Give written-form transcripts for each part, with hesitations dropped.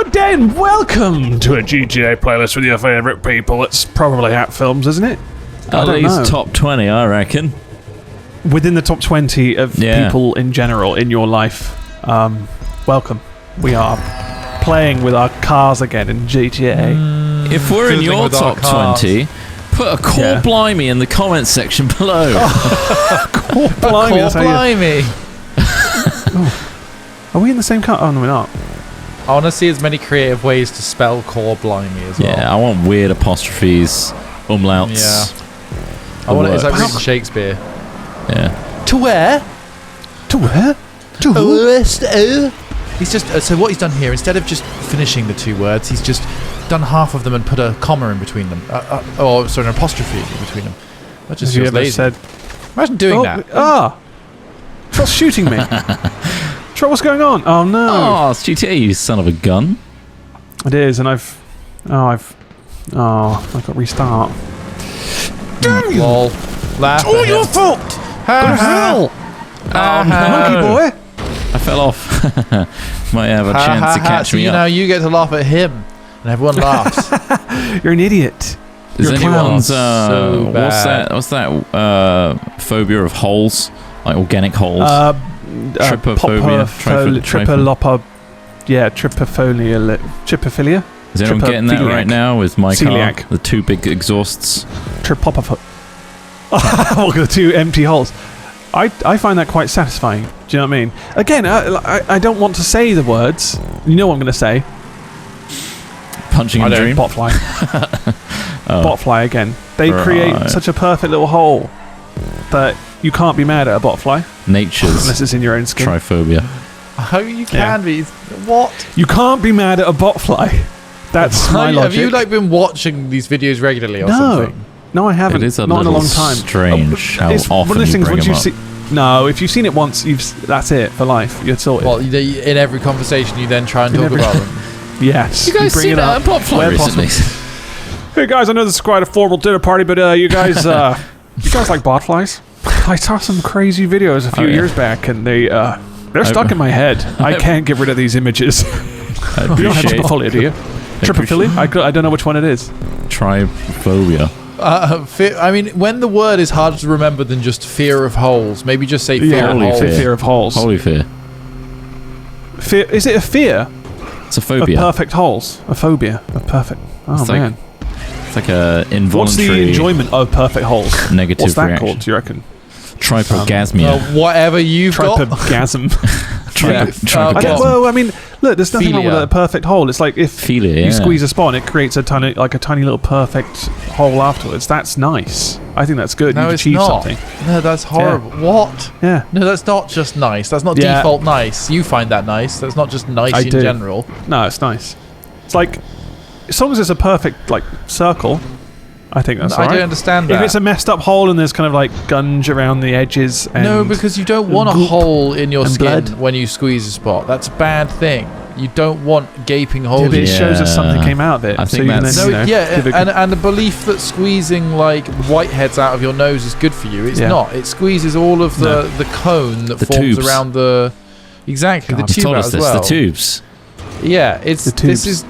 Good day and welcome to a GTA playlist with your favourite people. It's probably at films, isn't it? At least top 20, I reckon. Within the top 20 of people in general in your life. Welcome. We are playing with our cars again in GTA. If we're in your top 20, put a core blimey in the comments section below. Core blimey. Core blimey. Are we in the same car? Oh, no, we're not. I want to see as many creative ways to spell core blimey as well. Yeah, I want weird apostrophes, umlauts. Yeah. I want it as like reading Shakespeare. Yeah. To where? To where? To who? He's just so what he's done here, instead of just finishing the two words, he's just done half of them and put a comma in between them. An apostrophe in between them. That just feels lazy. Imagine doing that. Troll's shooting me. Troll, what's going on? Oh no. Oh, it's GTA, you son of a gun. It is, and I got restart. Damn you! Lol. Laugh. It's all your fault! Go to hell! Monkey boy! I fell off. Might have a chance to catch me up. Now you get to laugh at him, and everyone laughs. You're an idiot. Is anyone's so bad. what's that phobia of holes? Like organic holes? Trypophobia? Tripophilia? Is anyone getting that right now with my car? The two big exhausts? Tripopopho. Look at the two empty holes. I find that quite satisfying. Do you know what I mean? Again, I don't want to say the words. You know what I'm going to say. Punching a dream? Botfly. Botfly again. They create such a perfect little hole that you can't be mad at a botfly. Nature's unless it's in your own skin. Triphobia. Oh, you can be. What? You can't be mad at a botfly. That's my logic. Have you been watching these videos regularly or something? No, I haven't. It is not in a long time. Strange how often one of those you things bring them up. No, if you've seen it once, that's it for life. You're sorted. Well, in every conversation, you then try and talk about them. Yes. You guys seen a botfly recently? Hey guys, I know this is quite a formal dinner party, but you guys like botflies? I saw some crazy videos a few years back, and they're stuck in my head. I can't get rid of these images. You don't have tripophilia, do you? Tripophilia? I don't know which one it is. Trypophobia. I mean, when the word is harder to remember than just fear of holes, maybe just say fear of holes. Fear of holes. Holy fear. Fear. Is it a fear? It's a phobia. Of perfect holes. A phobia of perfect. Oh, man. It's like a involuntary... What's the enjoyment of perfect holes? Negative What's that reaction. called, do you reckon? Trypogasmia. Whatever you've got. Trypogasm. Trypogasm. Well, I mean, look, there's nothing wrong with a perfect hole. It's like if you squeeze a spot, it creates a tiny little perfect hole afterwards. That's nice. I think that's good. No, You've achieved something. No, that's horrible. Yeah. What? Yeah. No, that's not just nice. That's not default nice. You find that nice. That's not just nice in general. No, it's nice. It's like, as long as it's a perfect circle, I think that's alright. I don't understand that. If it's a messed up hole and there's kind of like gunge around the edges and no, because you don't want a hole in your skin blood. when you squeeze a spot. That's a bad thing. You don't want gaping holes. Yeah, but it shows that something came out of it. I think that's... and the belief that squeezing like whiteheads out of your nose is good for you, it's not. It squeezes all of the cone that forms tubes. around the... Exactly, the tube as well. The tubes. Yeah, it's... The tubes. This is...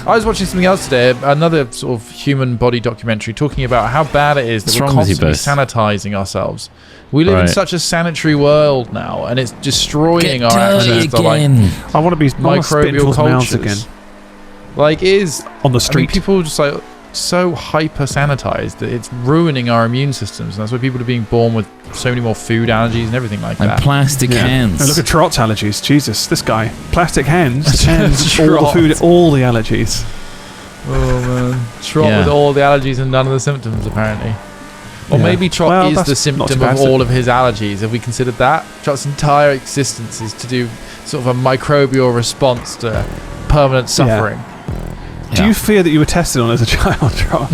I was watching something else today, another sort of human body documentary, talking about how bad it is that we're constantly sanitizing ourselves. We live in such a sanitary world now, and it's destroying our access to I want to be microbial cultures again. Like, it is on the street. People are just like so hyper sanitized that it's ruining our immune systems, and that's why people are being born with so many more food allergies and everything like that. And plastic hands. Now look at Trot's allergies. Jesus, this guy. Plastic hands and all the food, all the allergies. Oh man, Trot with all the allergies and none of the symptoms apparently. Or maybe Trot is the symptom of all of his allergies. Have we considered that? Trot's entire existence is to do sort of a microbial response to permanent suffering. Yeah. Do you fear that you were tested on as a child, Trot?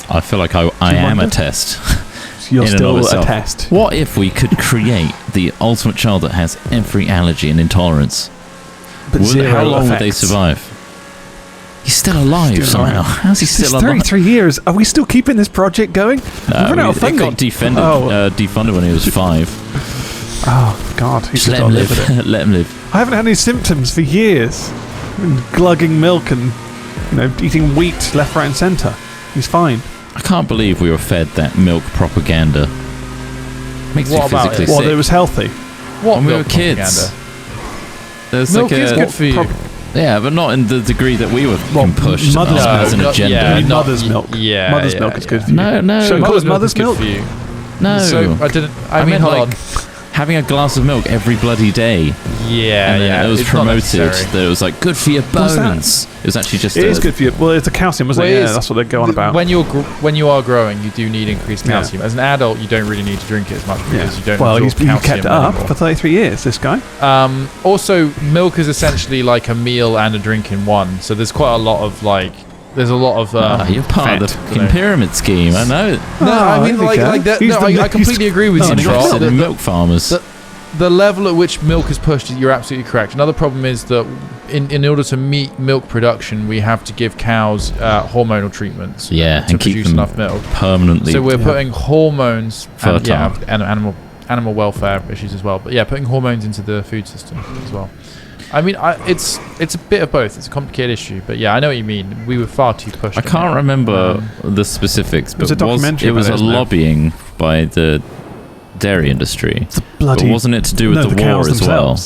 I feel like I am a test. You're still a test. What if we could create the ultimate child that has every allergy and intolerance? But how long would they survive? He's still alive somehow. How's he still alive? 33 years. Are we still keeping this project going? We've run out of funding. It got defunded when he was 5. Oh, God. Just let him live. Let him live. I haven't had any symptoms for years. glugging milk and eating wheat left, right, and centre. He's fine. I can't believe we were fed that milk propaganda. Makes me physically sick. Well, it was healthy. When we were kids. There's milk is good for you. Yeah, but not in the degree that we were pushed as an agenda. Mother's milk. Yeah, mother's milk is good for you. No. So mother's milk for you. No. So I mean, hold on. Having a glass of milk every bloody day. Yeah, and then it was promoted that it was like good for your bones. It was actually just. It is good for you. Well, it's a calcium, wasn't it? Yeah, that's what they go on about. When you are growing, you do need increased calcium. As an adult, you don't really need to drink it as much because you don't. Well, he kept it up for 33 years. This guy. Also, milk is essentially like a meal and a drink in one. So there's quite a lot of There's a lot of. You're part of the fucking pyramid scheme. I know. No, I mean like that. No, I completely agree with you, Trot. The milk farmers. The level at which milk is pushed, you're absolutely correct. Another problem is that in order to meet milk production, we have to give cows hormonal treatments. To and keep produce them enough milk permanently. So we're putting hormones fertile. And animal welfare issues as well. But putting hormones into the food system as well. I mean, it's a bit of both. It's a complicated issue, but I know what you mean. We were far too pushed. I can't remember the specifics, but it was a lobbying by the dairy industry. But wasn't it to do with the war as well?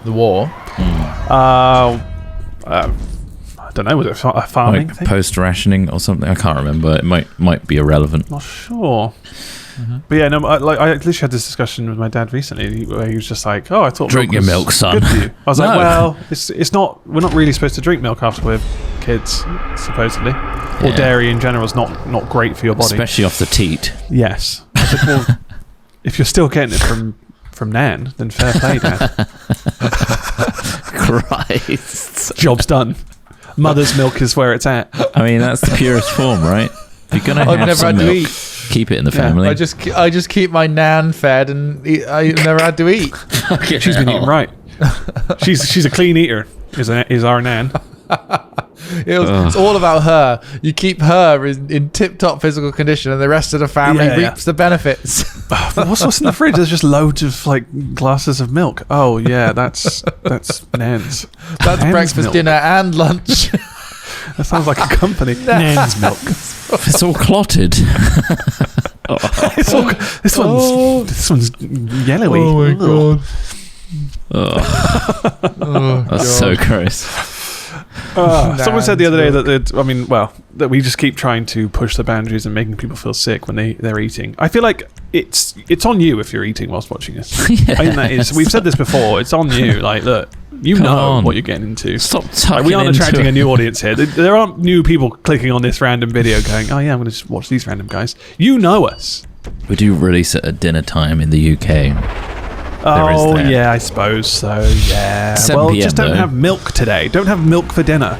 The war? I don't know. Was it a farming thing? Post rationing or something? I can't remember. It might be irrelevant. Not sure. But I literally had this discussion with my dad recently where he was just like, "Oh, I thought drink your milk, son." Good for you. I was like, "Well, it's not. We're not really supposed to drink milk after we're kids, supposedly, or dairy in general is not great for your body, especially off the teat." Yes. I said, well, if you're still getting it from Nan, then fair play, Dad. Christ, job's done. Mother's milk is where it's at. I mean, that's the purest form, right? If you're gonna have some milk, keep it in the family. I just keep my Nan fed, and I never had to eat. She's been eating right. She's a clean eater. Is our Nan. It's all about her. You keep her in tip-top physical condition, and the rest of the family reaps the benefits. What's in the fridge? There's just loads of glasses of milk. Oh yeah, that's Nan's. That's Nan's breakfast, milk. dinner, and lunch. That sounds like a company. Nan's milk. It's all clotted. This one's yellowy. Oh my god. That's so gross. Someone said the other day that we just keep trying to push the boundaries and making people feel sick when they're eating. I feel like it's on you if you're eating whilst watching this. I think that is. We've said this before. It's on you. Like, look, Come on. What you're getting into. Stop tucking we aren't attracting a new audience here. There aren't new people clicking on this random video going, "Oh yeah, I'm going to just watch these random guys." You know us. We do release it at dinner time in the UK. Oh yeah, I suppose so. Yeah. 7 well, PM just don't have milk today. Don't have milk for dinner.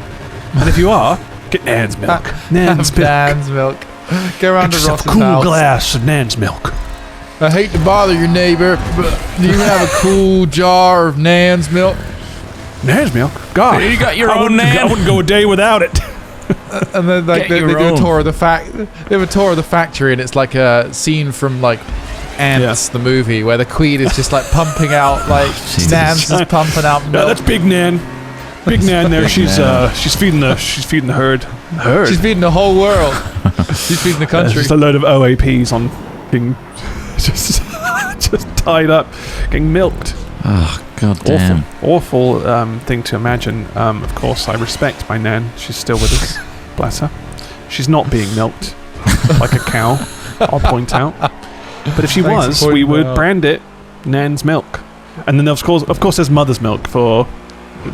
And if you are, get Nan's milk. Nan's milk. Nan's milk. Go around to Ross's a cool glass of Nan's milk. I hate to bother your neighbor, but do you have a cool jar of Nan's milk? Nan's milk? God, you got your own Nan. I wouldn't go a day without it. And then they do a tour of the factory, and it's like a scene from Ants, the movie, where the queen is just pumping out Nan's just pumping out milk. No, that's Big Nan. Big Nan there. She's feeding the herd. She's feeding the whole world. She's feeding the country. Just a load of OAPs on being just tied up, getting milked. Oh god damn! Awful thing to imagine. Of course, I respect my Nan. She's still with us. Bless her. She's not being milked like a cow. I'll point out. But if she was, we would brand it Nan's milk. And then of course, there's mother's milk for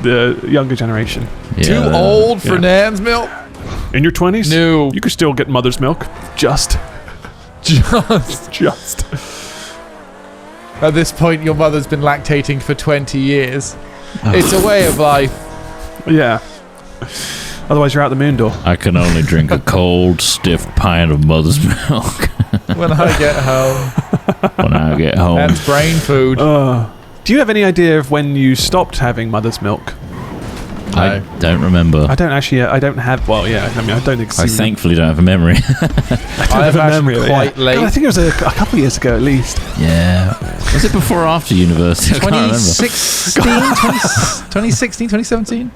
the younger generation. Yeah. Too old for Nan's milk? In your 20s? No. You could still get mother's milk. Just. At this point, your mother's been lactating for 20 years. It's a way of life. Yeah. Otherwise, you're out the moon door. I can only drink a cold, stiff pint of mother's milk. When I get home. That's brain food. Do you have any idea of when you stopped having mother's milk? I don't remember. I don't actually. I don't have. Well, yeah. I mean, I don't. I thankfully don't have a memory. I have a memory quite late. God, I think it was a couple of years ago at least. Yeah. Was it before or after university? 2016, 2017.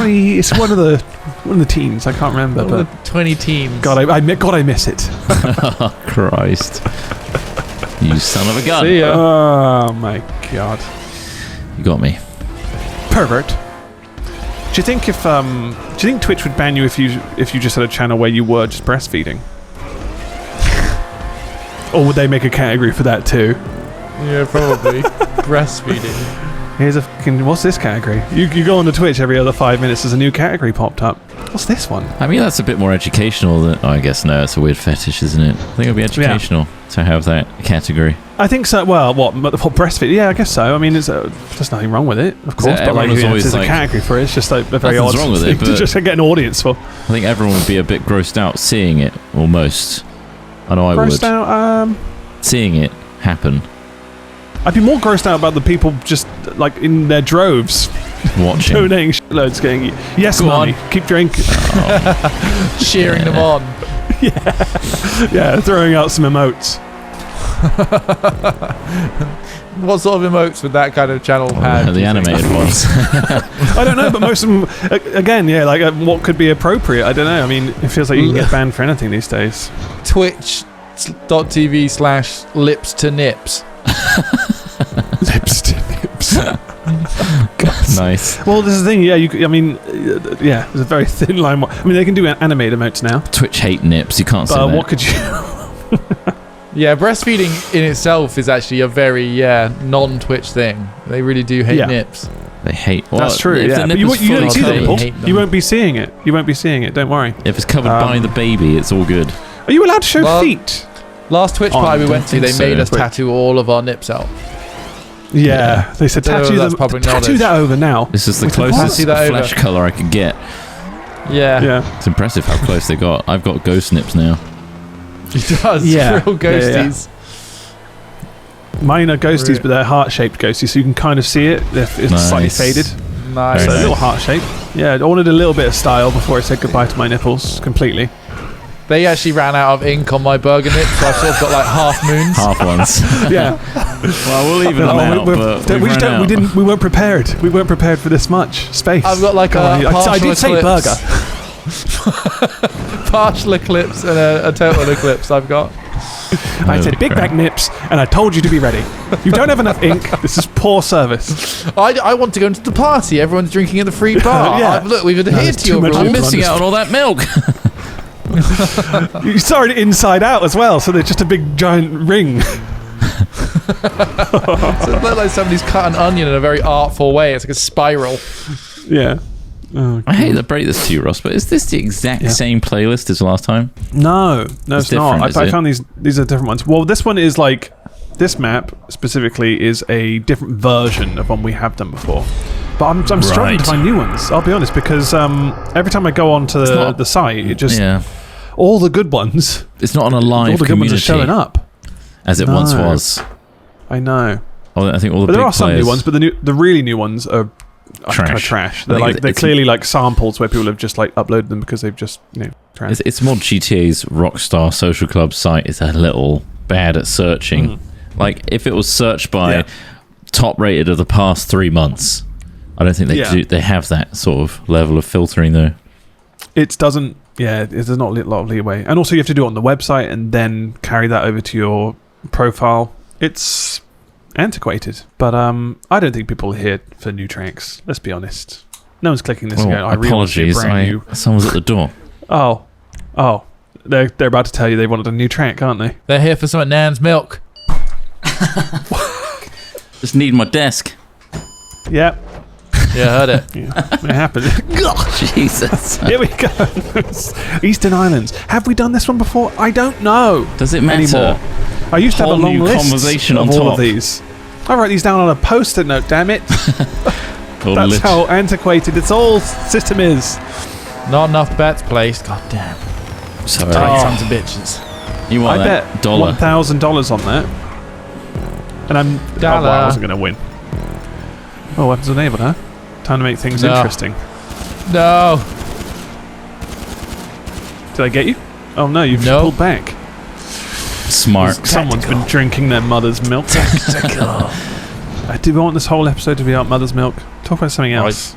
It's one of the teens. I can't remember. One of the 20 teens. God, I miss it. Oh, Christ! You son of a gun! See ya. Oh my God! You got me. Pervert. Do you think Twitch would ban you if you just had a channel where you were just breastfeeding? Or would they make a category for that too? Yeah, probably. Breastfeeding. Here's what's this category? You go on to Twitch every other 5 minutes, there's a new category popped up. What's this one? I mean, that's a bit more educational than... Oh, I guess no, it's a weird fetish, isn't it? I think it'd be educational to have that category. I think so. Well, what breastfeed? Yeah, I guess so. I mean, there's nothing wrong with it, of course. But there's a category for it. It's just like a very odd wrong with it, to just get an audience for. I think everyone would be a bit grossed out seeing it, or most. I know I would. Grossed out? Seeing it happen. I'd be more grossed out about the people just like in their droves watching, donating shitloads, going, yes, mommy, keep drinking, cheering them on. Yeah, throwing out some emotes. What sort of emotes would that kind of channel have? The animated ones. I don't know, but most of them, again, what could be appropriate? I don't know. I mean, it feels like you can get banned for anything these days. Twitch.tv/lips to nips. Lips to nips. Nice. Well, this is the thing. Yeah, there's a very thin line. I mean, they can do animated emotes now. Twitch hate nips. You can't say that. What could you? Yeah, breastfeeding in itself is actually a very non-Twitch thing. They really do hate nips. They hate. Well, that's true. Yeah, but you don't see the nipple. You won't be seeing it. You won't be seeing it. Don't worry. If it's covered by the baby, it's all good. Are you allowed to show feet? Last Twitch party we went to, they made us tattoo all of our nips out. Yeah, they said tattoo that over now. This is the closest flesh colour I could get. Yeah. It's impressive how close they got. I've got ghost nips now. He does. Yeah. Real ghosties. Yeah. Mine are ghosties, but they're heart-shaped ghosties, so you can kind of see it. It's slightly faded. Nice. So a little heart shape. Yeah, I wanted a little bit of style before I said goodbye to my nipples completely. They actually ran out of ink on my burger nips, so I've sort of got like half moons. Half ones. Yeah. Well, we'll even them out, but we weren't prepared. We weren't prepared for this much space. I've got like I did say burger. Partial eclipse and a total eclipse I've got. I said big back nips, and I told you to be ready. You don't have enough ink. This is poor service. I want to go into the party. Everyone's drinking in the free bar. Look, we've adhered to your rules. I'm missing out on all that milk. You started inside out as well, so they're just a big giant ring. So it looks like somebody's cut an onion in a very artful way. It's like a spiral. Yeah. Oh, I hate to break this to you, Ross, but is this the exact same playlist as last time? No, it's not. I found these are different ones. Well, this one is like this map specifically is a different version of one we have done before. But I'm struggling to find new ones. I'll be honest, because every time I go onto the site, it just all the good ones. It's not on a live community. All the good ones are showing up, as it once was. I know. I think all the big there are some new ones, but the really new ones are kind of trash. They're clearly like samples where people have just like uploaded them because they've just trash. It's more GTA's Rockstar Social Club site is a little bad at searching. Like if it was searched by top rated of the past 3 months, I don't think they have that sort of level of filtering though. It doesn't. Yeah, there's not a lot of leeway, and also you have to do it on the website and then carry that over to your profile. It's antiquated, but I don't think people are here for new tracks. Let's be honest. No one's clicking this again. Apologies, someone's at the door. Oh, they're about to tell you they wanted a new track, aren't they? They're here for some Nan's milk. Just need my desk. Yep. Yeah, I heard it. It happened. Jesus. Here we go. Eastern Islands. Have we done this one before? I don't know. Does it matter? Anymore. I used to have a long list conversation of on all top of these. I write these down on a post-it note, damn it. That's how antiquated its all system is. Not enough bets placed. God damn. Sorry. Sons of bitches. You want I bet $1,000 on that. And I wasn't going to win. Oh, weapons enabled, huh? Time to make things interesting. No. Did I get you? Oh no, you've pulled back. Smart. Someone's been drinking their mother's milk. Do we want this whole episode to be about mother's milk? Talk about something else.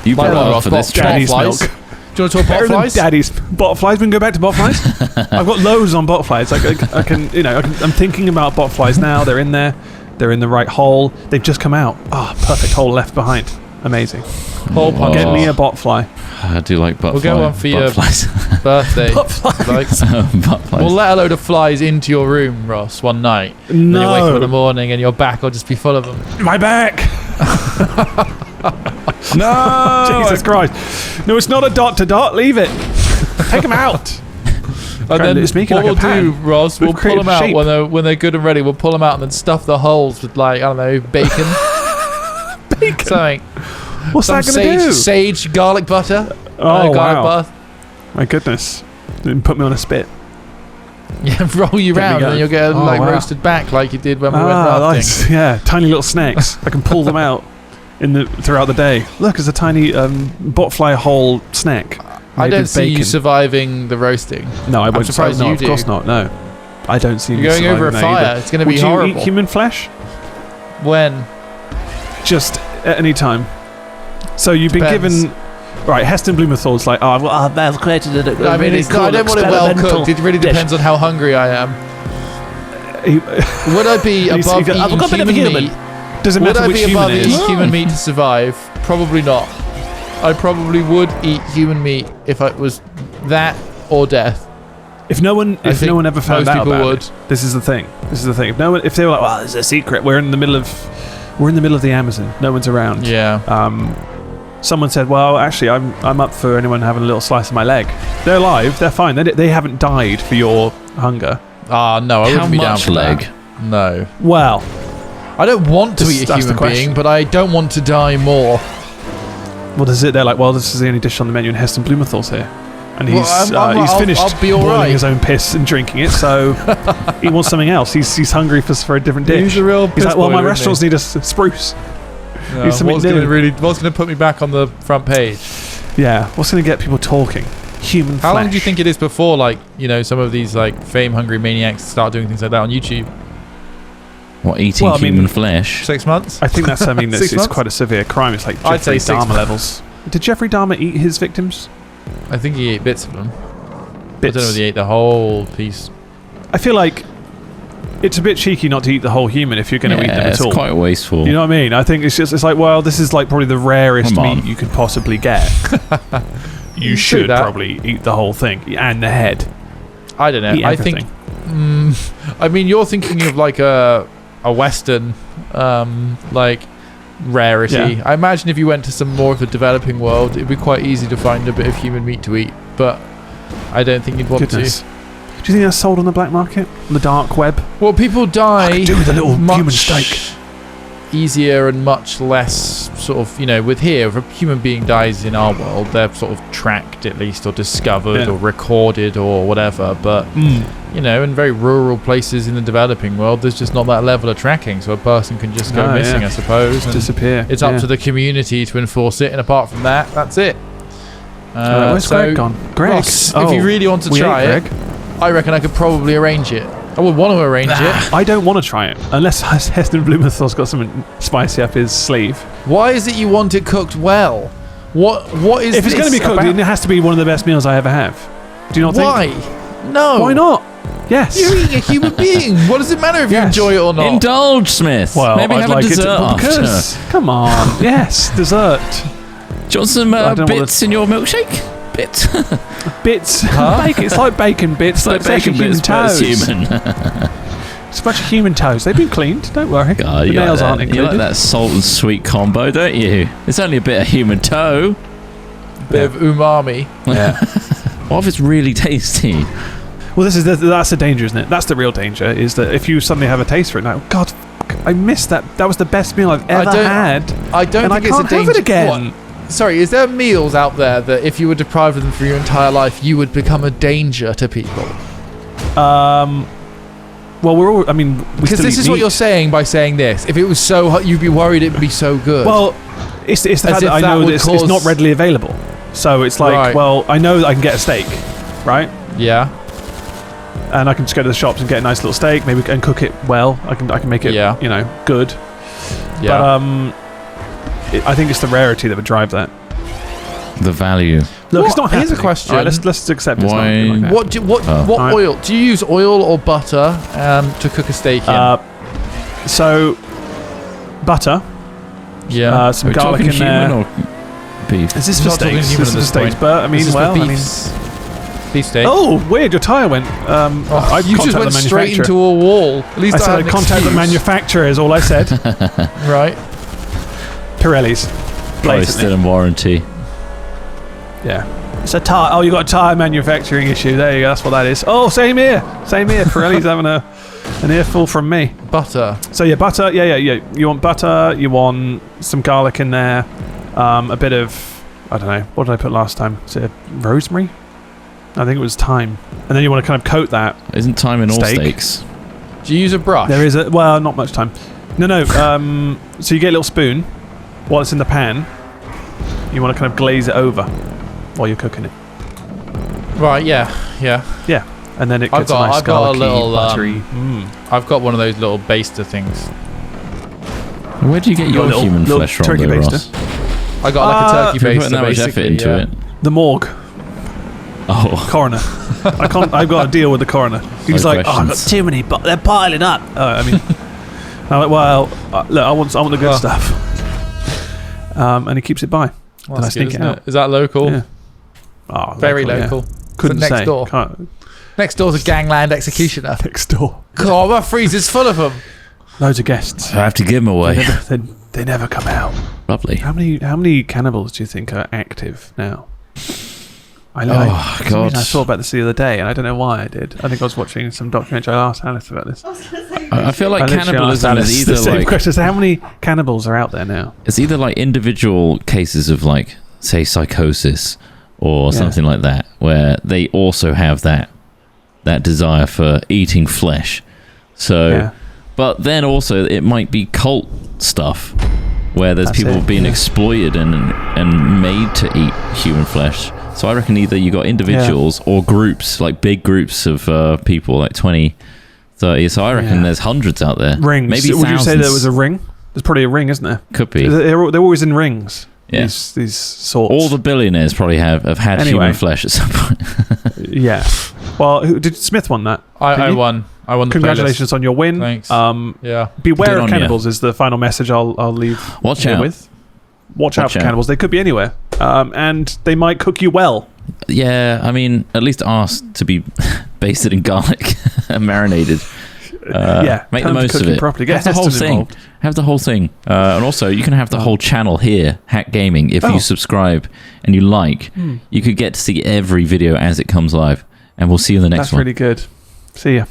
You brought up for this Daddy's milk. Do you want to talk botflies? Daddy's botflies. We can go back to botflies. I've got loads on botflies. I can, I'm thinking about botflies now. They're in there. They're in the right hole. They've just come out. Perfect hole left behind. Amazing. Hole punch. Get me a botfly. I do like butterflies. We'll get one for your birthday. Botflies. We'll let a load of flies into your room, Ross, one night. No. Then you wake up in the morning and your back will just be full of them. My back. No. Jesus Christ. No, it's not a dot to dot. Leave it. Take them out. And then what we'll do, Ross, we'll pull them out when they're good and ready. We'll pull them out and then stuff the holes with, like, I don't know, bacon. Bacon? Something. What's that going to do? Sage, garlic butter. Oh, garlic wow. butter. My goodness. Didn't put me on a spit. Yeah, roll you round and you'll get roasted back like you did when we went rafting. Nice. Yeah, tiny little snacks. I can pull them out throughout the day. Look, it's a tiny botfly hole snack. I don't see you surviving the roasting. No, I won't. I'm surprised you do. Of course not. No, I don't see you going over a fire. Either. It's going to be horrible. Would you eat human flesh? When? Just at any time. So you've been given. Right, Heston Blumenthal's like, I've created a I mean, really cool I don't want it well cooked. It really depends on how hungry I am. Would I be above eating human meat? Does it matter which human it is? Would I be above eating human meat to survive? Probably not. I probably would eat human meat if it was that or death. If no one ever found out about it, this is the thing. If they were like, well, there's a secret. We're in the middle of the Amazon. No one's around. Yeah. Someone said, well, actually, I'm up for anyone having a little slice of my leg. They're alive. They're fine. They haven't died for your hunger. No, I wouldn't be down for leg? That. No. Well, I don't want to eat a human being, but I don't want to die more. Well, they're like, well, this is the only dish on the menu, and Heston Blumenthal's here. And he's finished boiling his own piss and drinking it, so he wants something else. He's hungry for a different dish. He's a real piss He's like, well, boy, my restaurants need a spruce. No, what's going to put me back on the front page? Yeah, what's going to get people talking? Human flesh. How long do you think it is before, like, some of these like fame-hungry maniacs start doing things like that on YouTube? What, eating human flesh? 6 months? I think that's. I mean, it's quite a severe crime. It's like Jeffrey Dahmer levels. Did Jeffrey Dahmer eat his victims? I think he ate bits of them. Bits. I don't know whether he ate the whole piece. I feel like it's a bit cheeky not to eat the whole human if you're going to eat them at all. It's quite wasteful. You know what I mean? I think it's like, well, this is like probably the rarest meat you could possibly get. You should probably eat the whole thing and the head. I don't know. I think. I mean, you're thinking of like a Western, like rarity. Yeah. I imagine if you went to some more of the developing world, it'd be quite easy to find a bit of human meat to eat. But I don't think you'd want to. Do you think that's sold on the black market, on the dark web? Well, people die. I could do with a little human steak. Easier and much less sort of, with here, if a human being dies in our world, they're sort of tracked at least, or discovered, or recorded, or whatever. But in very rural places in the developing world, there's just not that level of tracking, so a person can just go missing, I suppose, and disappear. It's up to the community to enforce it, and apart from that, that's it. Where's Greg gone? Greg, Ross, if you really want to try it, I reckon I could probably arrange it. I would want to arrange it. I don't want to try it unless Heston Blumenthal's got something spicy up his sleeve. Why is it you want it cooked well? What is if it's going to be cooked? It has to be one of the best meals I ever have. Do you not think? Why? No. Why not? Yes. You're eating a human being. What does it matter if you enjoy it or not? Indulge, Smith. Well, maybe I'd have like a dessert after. Come on. Yes, dessert. Do you want some bits in your milkshake? Bits. Bits. Bacon. It's like bacon bits. It's like bacon bits, but it's human. It's a bunch of human toes. They've been cleaned. Don't worry. God, the nails aren't included. You like that salt and sweet combo, don't you? It's only a bit of human toe. Bit of umami. Yeah. What if it's really tasty? Well, that's the danger, isn't it? That's the real danger, is that if you suddenly have a taste for it, now, God, I missed that. That was the best meal I've ever had. I don't think it's a danger. Have it again. What? Sorry, is there meals out there that if you were deprived of them for your entire life, you would become a danger to people? Well, we're all. I mean, because this is what you're saying by saying this. If it was so hot, you'd be worried it would be so good. Well, It's the fact that I know that it's not readily available. So it's like, well, I know that I can get a steak, right? Yeah. And I can just go to the shops and get a nice little steak, maybe, and cook it well. I can make it, good. Yeah. But I think it's the rarity that would drive that. The value. Look, it's not happening. Here's a question. All right, let's accept it's Why? not like that. What oil? Do you use oil or butter to cook a steak in? So, butter. Yeah. Some garlic in there. Or beef? Is this for steaks? This is for steaks, but beef steak. Oh, weird! Your tyre went. You just went straight into a wall. At least I said I'd contact the manufacturer. Is all I said. Right. Pirelli's. Probably still in warranty. Yeah. It's a tire. Oh, you got a tyre manufacturing issue. There you go. That's what that is. Oh, same here. Pirelli's having an earful from me. Butter. So yeah, butter. Yeah. You want butter. You want some garlic in there. A bit of, I don't know. What did I put last time? Is it rosemary? I think it was thyme. And then you want to kind of coat that. Isn't thyme in all steaks? Do you use a brush? There is not much time. No. So you get a little spoon while it's in the pan. You want to kind of glaze it over while you're cooking it. Right. Yeah. And then it gets a nice garlicky, buttery. I've got one of those little baster things. Where do you get your human flesh from, turkey baster? I got like a turkey baster. Putting that much effort into it. The morgue. Oh. Coroner. I've got to deal with the coroner. He's like, I've got too many, but they're piling up. I'm like, well, look, I want the good stuff. And he keeps it by. Well, then I sneak it out. Is that local? Yeah. Oh, very local. Yeah. Couldn't next say. door. Next door's a gangland executioner. Next door. God, my freezer's full of them. Loads of guests. I have to give them away. They never come out. Lovely. How many cannibals do you think are active now? God! I thought about this the other day, and I don't know why I did. I think I was watching some documentary. I asked Alice about this. I feel like cannibalism is either the same like question. How many cannibals are out there now? It's either like individual cases of like, say, psychosis or something like that, where they also have that desire for eating flesh. So, but then also it might be cult stuff where there's people being exploited and made to eat human flesh. So I reckon either you got individuals or groups, like big groups of people, like 20, 30. So I reckon there's hundreds out there. Rings. Maybe Would thousands. you say there was a ring? There's probably a ring, isn't there? Could be. They're always in rings. Yeah. These sorts. All the billionaires probably have had human flesh at some point. Yeah. Well, did Smith won that? I won. I won the Congratulations on your win. Thanks. Beware of cannibals is the final message I'll leave Watch out. with. Watch out for cannibals. They could be anywhere. And they might cook you well. Yeah, I mean, at least ask to be basted in garlic and marinated. Make the most of it. Properly. Get have the whole thing. Involved. Have the whole thing. And also, you can have the whole channel here, Hack Gaming. If you subscribe and you like, you could get to see every video as it comes live. And we'll see you in the next one. That's really good. See ya.